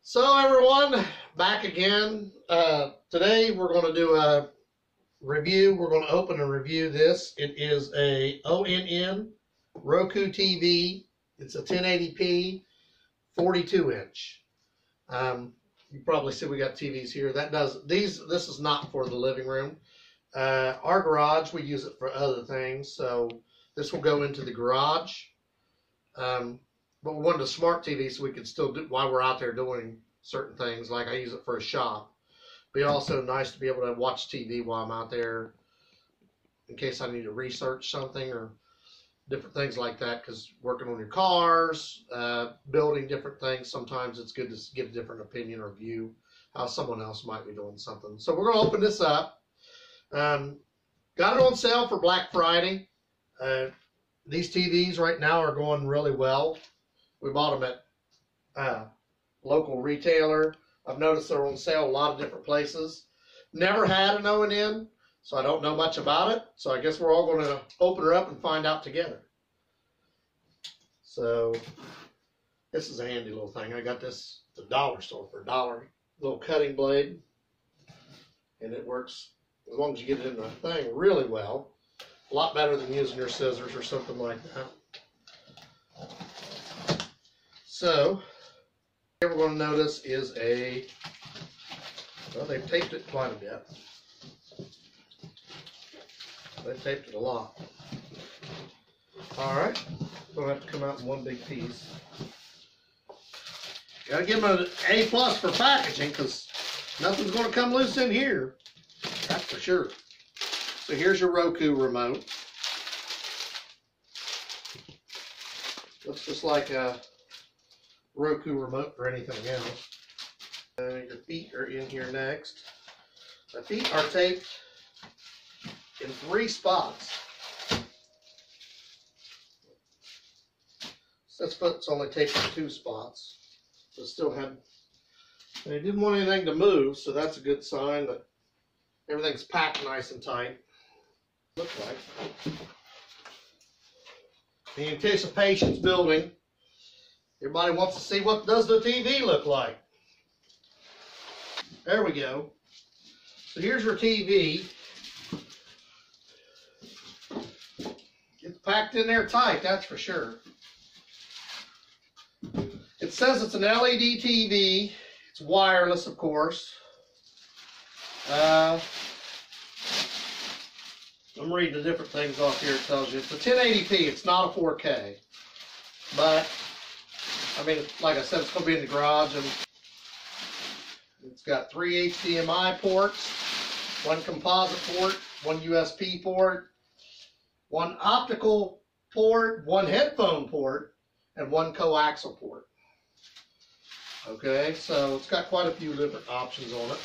So everyone, back again. Today we're going to do a review. We're going to open and review this. It is a ONN Roku TV. It's a 1080p 42-inch. You probably see we got TVs here. This is not for the living room. Our garage, we use it for other things. So this will go into the garage. But we wanted a smart TV so we could still do while we're out there doing certain things. Like I use it for a shop. But it's also nice to be able to watch TV while I'm out there in case I need to research something or different things like that. Because working on your cars, building different things, sometimes it's good to get a different opinion or view how someone else might be doing something. So we're going to open this up. Got it on sale for Black Friday. These TVs right now are going really well. We bought them at local retailer. I've noticed they're on sale a lot of different places. Never had an ONN, so I don't know much about it. So I guess we're all going to open her up and find out together. So this is a handy little thing. I got this at the dollar store for $1. Little cutting blade. And it works, as long as you get it in the thing, really well. A lot better than using your scissors or something like that. So, what we're going to notice is well, they've taped it quite a bit. They've taped it a lot. Alright, going to have to come out in one big piece. Got to give them an A+ for packaging because nothing's going to come loose in here. That's for sure. So here's your Roku remote. Looks just like a Roku remote for anything else. Your feet are in here next. The feet are taped in 3 spots. 6 foot's only taped in 2 spots. So still had. They didn't want anything to move, so that's a good sign that everything's packed nice and tight. Look like. The anticipation's building. Everybody wants to see what does the TV look like. There we go. So here's your TV. It's packed in there tight, that's for sure. It says it's an LED TV. It's wireless, of course. I'm reading the different things off here. It tells you it's a 1080p. It's not a 4K. But, I mean, like I said, it's going to be in the garage. And it's got 3 HDMI ports, 1 composite port, 1 USB port, 1 optical port, 1 headphone port, and 1 coaxial port. Okay, so it's got quite a few different options on it.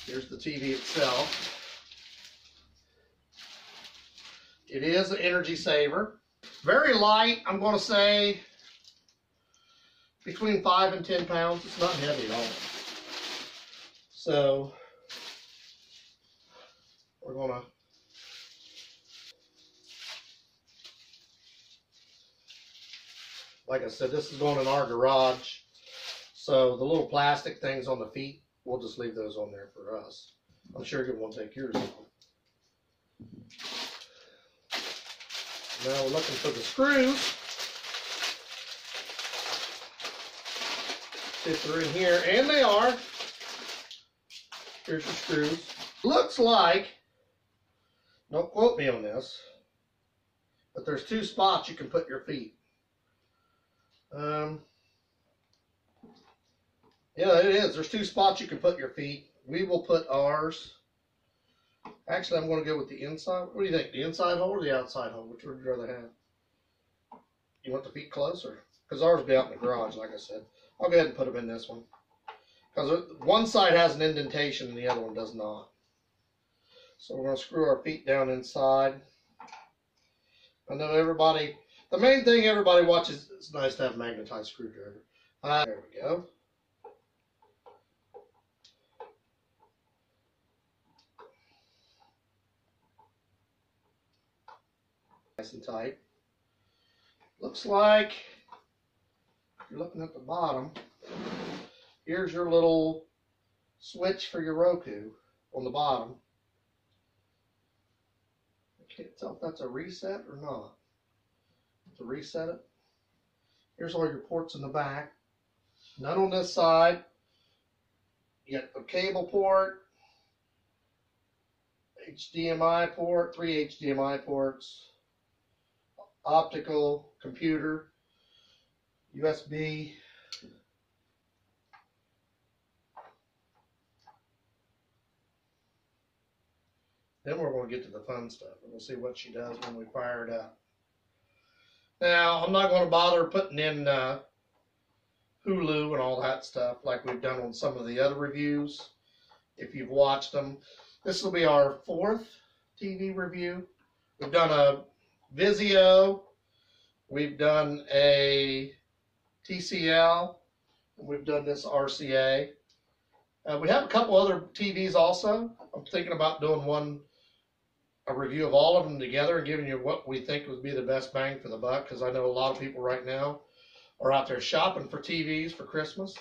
Here's the TV itself. It is an energy saver. Very light, I'm going to say between 5 and 10 pounds. It's not heavy at all. So, we're going to like I said, this is going in our garage. So the little plastic things on the feet, we'll just leave those on there for us. I'm sure you won't take yours off. Now we're looking for the screws. See if they're in here, and they are. Here's your screws. Looks like, don't quote me on this, but there's 2 spots you can put your feet. Yeah, it is. There's 2 spots you can put your feet. We will put ours. Actually, I'm going to go with the inside. What do you think? The inside hole or the outside hole? Which would you rather have? You want the feet closer? Because ours will be out in the garage, like I said. I'll go ahead and put them in this one. Because one side has an indentation and the other one does not. So we're going to screw our feet down inside. I know everybody, the main thing everybody watches, it's nice to have a magnetized screwdriver. There we go. Nice and tight. Looks like, if you're looking at the bottom, here's your little switch for your Roku on the bottom. I can't tell if that's a reset or not. To reset it, here's all your ports in the back. None on this side. You got the cable port, HDMI port, 3 HDMI ports, optical, computer, USB. Then we're going to get to the fun stuff, and we'll see what she does when we fire it up. Now, I'm not going to bother putting in Hulu and all that stuff like we've done on some of the other reviews. If you've watched them, this will be our 4th TV review. We've done a Vizio, we've done a TCL, and we've done this RCA. We have a couple other TVs also. I'm thinking about doing a review of all of them together and giving you what we think would be the best bang for the buck, because I know a lot of people right now are out there shopping for TVs for Christmas.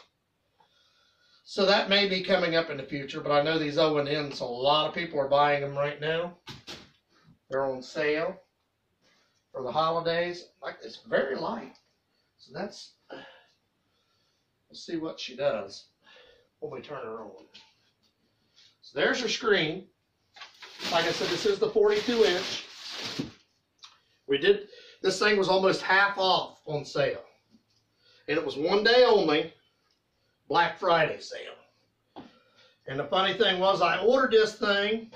So that may be coming up in the future, but I know these ONNs, a lot of people are buying them right now. They're on sale for the holidays. Like, it's very light. So that's, we'll see what she does when we turn her on. So there's her screen. Like I said, this is the 42-inch. This thing was almost half off on sale. And it was one day only, Black Friday sale. And the funny thing was, I ordered this thing,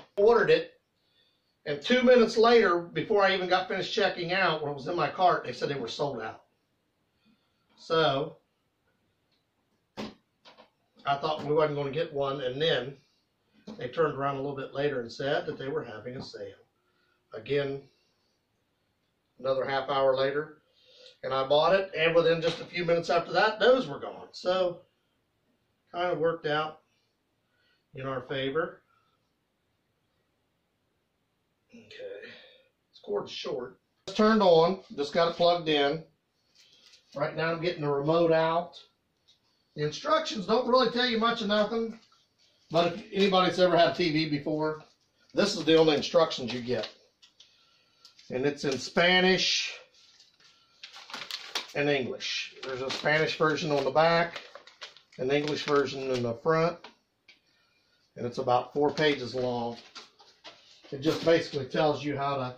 and 2 minutes later, before I even got finished checking out, when it was in my cart, they said they were sold out. So, I thought we wasn't going to get one, and then they turned around a little bit later and said that they were having a sale. Again, another half hour later, and I bought it, and within just a few minutes after that, those were gone. So, kind of worked out in our favor. Okay, this cord's short. It's turned on, just got it plugged in. Right now I'm getting the remote out. The instructions don't really tell you much of nothing, but if anybody's ever had a TV before, this is the only instructions you get. And it's in Spanish and English. There's a Spanish version on the back, an English version in the front, and it's about 4 pages long. It just basically tells you how to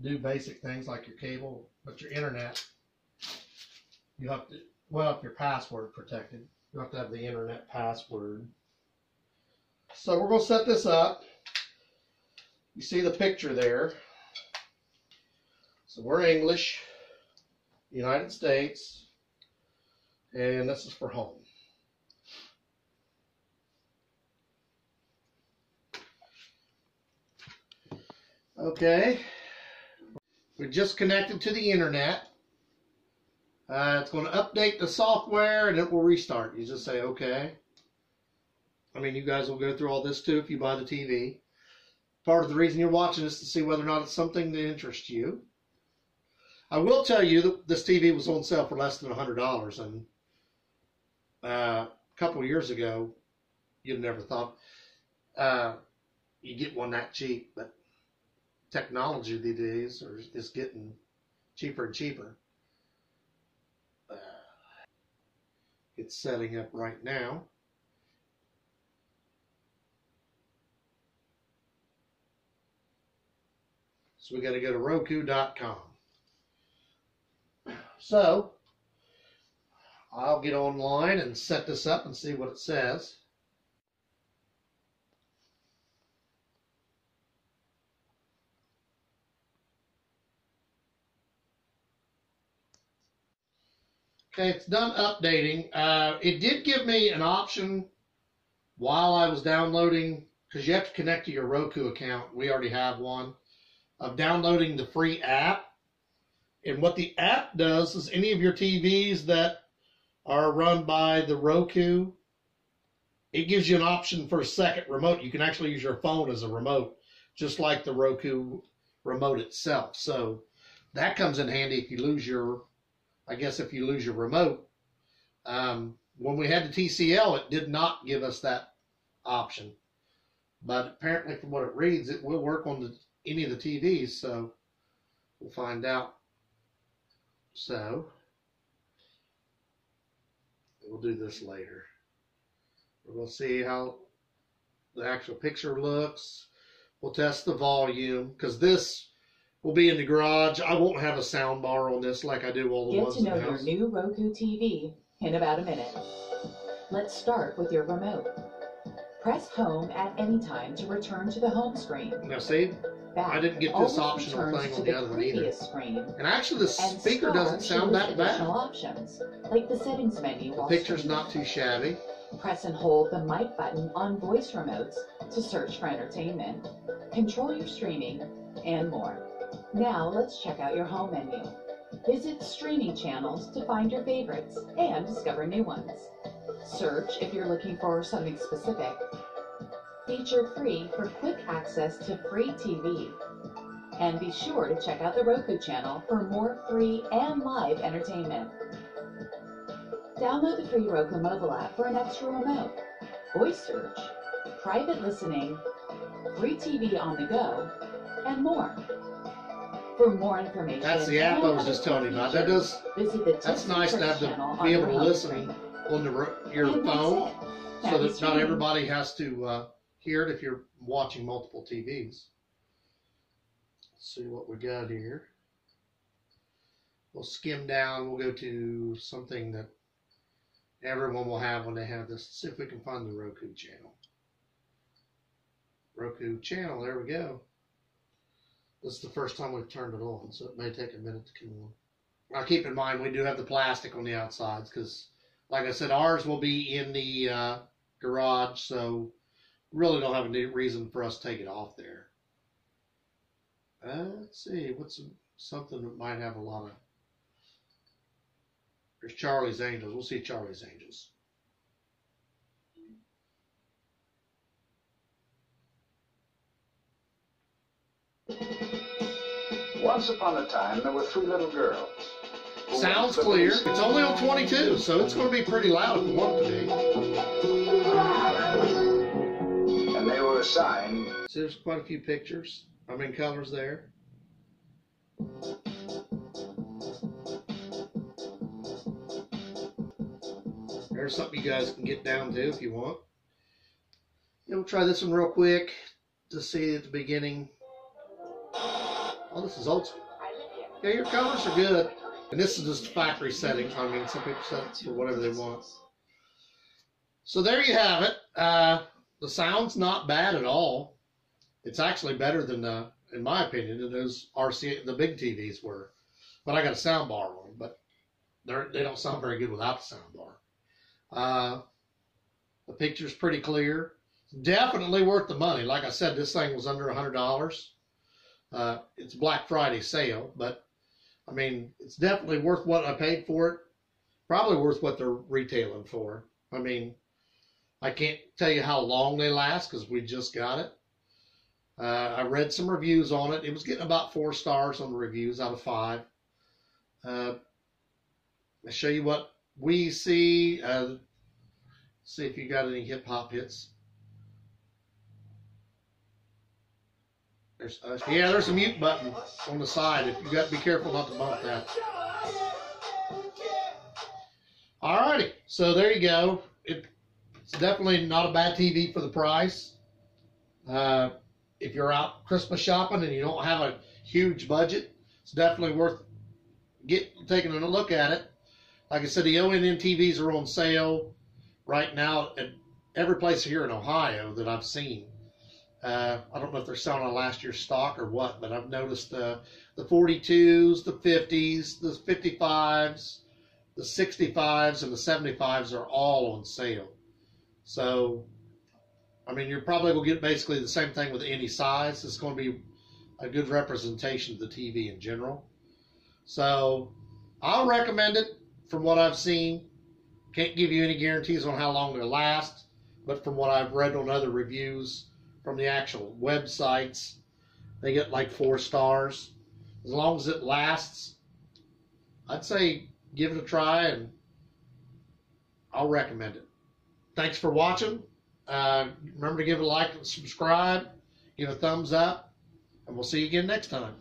do basic things like your cable, but your internet, you have to, well, if your password protected, you have to have the internet password. So we're going to set this up. You see the picture there. So we're English, United States, and this is for home. Okay, we just connected to the internet. It's going to update the software and it will restart. You just say okay. I mean, you guys will go through all this too if you buy the TV. Part of the reason you're watching is to see whether or not it's something that interests you. I will tell you that this TV was on sale for less than $100, and a couple of years ago, you'd never thought you'd get one that cheap, but technology these days is getting cheaper and cheaper. It's setting up right now. So we got to go to Roku.com. So I'll get online and set this up and see what it says. Okay, it's done updating. It did give me an option while I was downloading, because you have to connect to your Roku account. We already have one, of downloading the free app. And what the app does is any of your TVs that are run by the Roku, it gives you an option for a second remote. You can actually use your phone as a remote, just like the Roku remote itself. So that comes in handy if you lose your, I guess if you lose your remote, When we had the TCL, it did not give us that option. But apparently, from what it reads, it will work on any of the TVs, so we'll find out. So, we'll do this later. We're going to see how the actual picture looks. We'll test the volume, because this will be in the garage. I won't have a sound bar on this like I do all the ones in the house. Get to know your new Roku TV in about a minute. Let's start with your remote. Press home at any time to return to the home screen. Now see, I didn't get this optional thing on the other one either. And actually the speaker doesn't sound that bad. Options, like the settings menu. The picture's not too shabby. Press and hold the mic button on voice remotes to search for entertainment, control your streaming, and more. Now let's check out your home menu. Visit streaming channels to find your favorites and discover new ones. Search if you're looking for something specific. Feature free for quick access to free TV. And be sure to check out the Roku channel for more free and live entertainment. Download the free Roku mobile app for an extra remote, voice search, private listening, free TV on the go, and more. For more information, that's the app I was just telling you about. That's nice to have to be able to listen on your phone, so that not everybody has to hear it if you're watching multiple TVs. Let's see what we got here. We'll skim down. We'll go to something that everyone will have when they have this. Let's see if we can find the Roku channel. Roku channel, there we go. This is the first time we've turned it on, so it may take a minute to come on. Now keep in mind, we do have the plastic on the outsides, because like I said, ours will be in the garage, so really don't have any reason for us to take it off there. Let's see, what's something that might have a lot of... There's Charlie's Angels. We'll see Charlie's Angels. Once upon a time, there were 3 little girls. Sounds clear. It's only on 22, so it's going to be pretty loud if we want it to be. And they were assigned. So there's quite a few pictures. I mean, colors there. There's something you guys can get down to if you want. Yeah, we'll try this one real quick to see at the beginning. Oh, this is old school. Yeah, your colors are good. And this is just factory settings. I mean, some people set it for whatever they want. So there you have it. The sound's not bad at all. It's actually better than, in my opinion, than those the big TVs were. But I got a sound bar on them, but they don't sound very good without the sound bar. The picture's pretty clear. Definitely worth the money. Like I said, this thing was under $100. It's Black Friday sale, but I mean, it's definitely worth what I paid for it. Probably worth what they're retailing for. I mean, I can't tell you how long they last because we just got it. I read some reviews on it. It was getting about 4 stars on the reviews out of 5. I'll show you what we see. See if you got any hip hop hits. There's a mute button on the side. If you got to be careful not to bump that. Alrighty, so there you go. It's definitely not a bad TV for the price. If you're out Christmas shopping and you don't have a huge budget, it's definitely worth taking a look at it. Like I said, the ONN TVs are on sale right now at every place here in Ohio that I've seen. I don't know if they're selling on last year's stock or what, but I've noticed the 42s, the 50s, the 55s, the 65s, and the 75s are all on sale. So, I mean, you're probably going to get basically the same thing with any size. It's going to be a good representation of the TV in general. So, I'll recommend it from what I've seen. Can't give you any guarantees on how long they'll last, but from what I've read on other reviews, from the actual websites, they get like 4 stars. As long as it lasts, I'd say give it a try and I'll recommend it. Thanks for watching. Remember to give it a like and subscribe. Give a thumbs up. And we'll see you again next time.